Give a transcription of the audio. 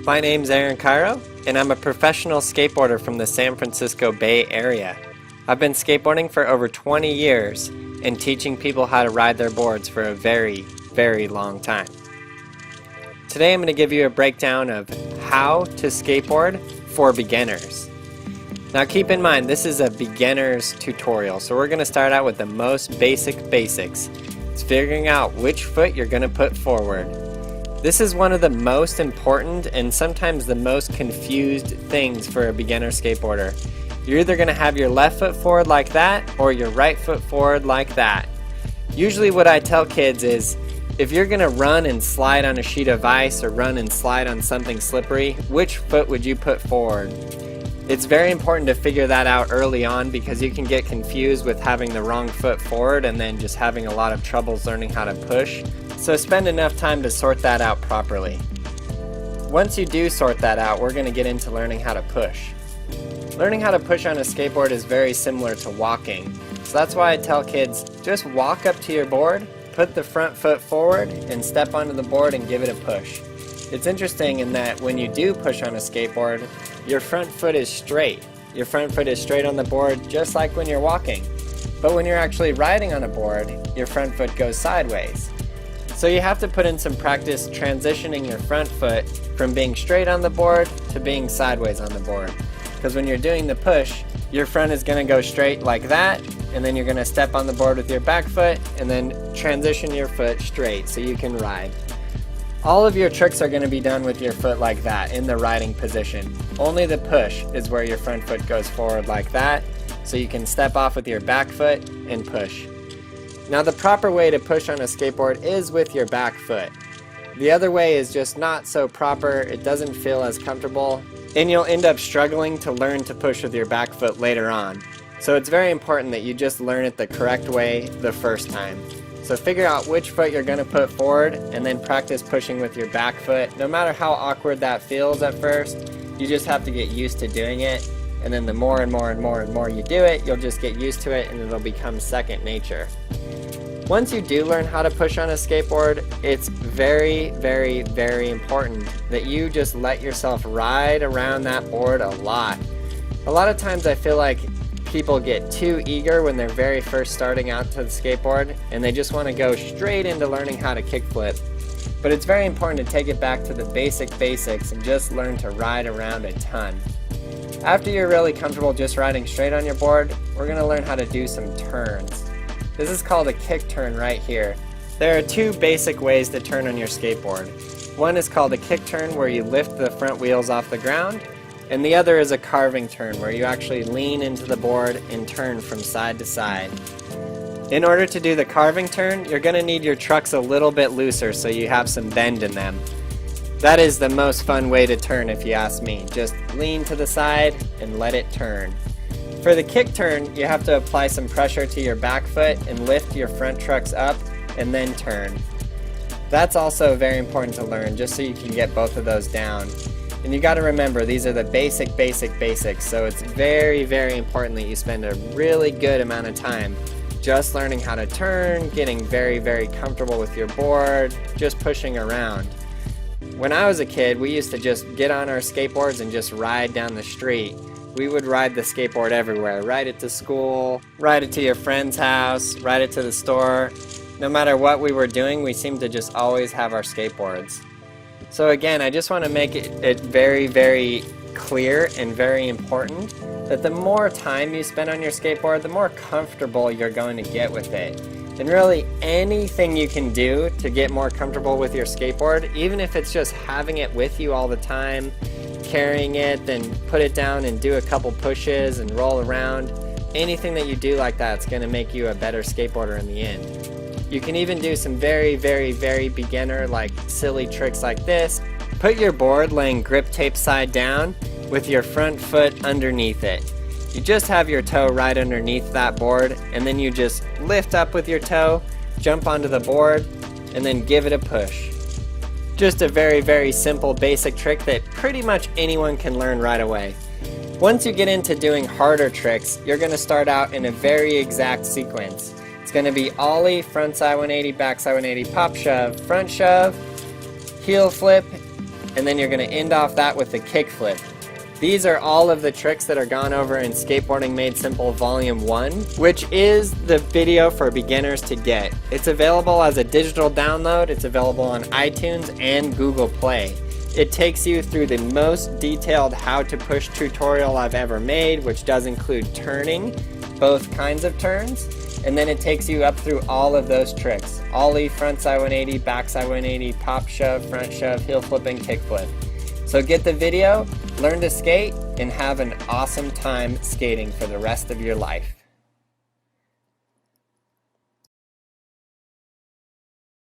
My name's Aaron Cairo, and I'm a professional skateboarder from the San Francisco Bay Area. I've been skateboarding for over 20 years and teaching people how to ride their boards for a very, very long time. Today I'm going to give you a breakdown of how to skateboard for beginners. Now keep in mind, this is a beginner's tutorial, so we're going to start out with the most basics. It's figuring out which foot you're going to put forward. This is one of the most important and sometimes the most confused things for a beginner skateboarder. You're either going to have your left foot forward like that or your right foot forward like that. Usually what I tell kids is, if you're going to run and slide on a sheet of ice or run and slide on something slippery, which foot would you put forward? It's very important to figure that out early on because you can get confused with having the wrong foot forward and then just having a lot of troubles learning how to push. So spend enough time to sort that out properly. Once you do sort that out, we're going to get into learning how to push. Learning how to push on a skateboard is very similar to walking. So that's why I tell kids, just walk up to your board, put the front foot forward, and step onto the board and give it a push. It's interesting in that when you do push on a skateboard, your front foot is straight. Your front foot is straight on the board just like when you're walking. But when you're actually riding on a board, your front foot goes sideways. So you have to put in some practice transitioning your front foot from being straight on the board to being sideways on the board. Because when you're doing the push, your front is going to go straight like that, and then you're going to step on the board with your back foot and then transition your foot straight so you can ride. All of your tricks are going to be done with your foot like that in the riding position. Only the push is where your front foot goes forward like that, so you can step off with your back foot and push. Now the proper way to push on a skateboard is with your back foot. The other way is just not so proper, it doesn't feel as comfortable, and you'll end up struggling to learn to push with your back foot later on. So it's very important that you just learn it the correct way the first time. So figure out which foot you're going to put forward and then practice pushing with your back foot. No matter how awkward that feels at first, you just have to get used to doing it. And then the more and more you do it, you'll just get used to it and it'll become second nature. Once you do learn how to push on a skateboard, it's very, very, very important that you just let yourself ride around that board a lot. A lot of times I feel like people get too eager when they're very first starting out to the skateboard and they just want to go straight into learning how to kickflip. But it's very important to take it back to the basics and just learn to ride around a ton. After you're really comfortable just riding straight on your board, we're going to learn how to do some turns. This is called a kick turn right here. There are two basic ways to turn on your skateboard. One is called a kick turn where you lift the front wheels off the ground, and the other is a carving turn where you actually lean into the board and turn from side to side. In order to do the carving turn, you're going to need your trucks a little bit looser so you have some bend in them. That is the most fun way to turn if you ask me. Just lean to the side and let it turn. For the kick turn, you have to apply some pressure to your back foot and lift your front trucks up and then turn. That's also very important to learn just so you can get both of those down. And you got to remember, these are the basics, so it's very, very important that you spend a really good amount of time just learning how to turn, getting very, very comfortable with your board, just pushing around. When I was a kid, we used to just get on our skateboards and just ride down the street. We would ride the skateboard everywhere, ride it to school, ride it to your friend's house, ride it to the store. No matter what we were doing, we seemed to just always have our skateboards. So again, I just want to make it very, very clear and very important that the more time you spend on your skateboard, the more comfortable you're going to get with it. And really anything you can do to get more comfortable with your skateboard, even if it's just having it with you all the time, carrying it, then put it down and do a couple pushes and roll around, anything that you do like that's going to make you a better skateboarder in the end. You can even do some very, very, very beginner like silly tricks like this. Put your board laying grip tape side down with your front foot underneath it. You just have your toe right underneath that board and then you just lift up with your toe, jump onto the board, and then give it a push. Just a very, very simple basic trick that pretty much anyone can learn right away. Once you get into doing harder tricks, you're going to start out in a very exact sequence. It's going to be ollie, front side 180, back side 180, pop shove, front shove, heel flip, and then you're going to end off that with the kickflip. These are all of the tricks that are gone over in Skateboarding Made Simple Volume 1, which is the video for beginners to get. It's available as a digital download, it's available on iTunes and Google Play. It takes you through the most detailed how to push tutorial I've ever made, which does include turning, both kinds of turns, and then it takes you up through all of those tricks. Ollie, frontside 180, backside 180, pop shove, front shove, heel flip, and kick flip. So get the video, learn to skate, and have an awesome time skating for the rest of your life.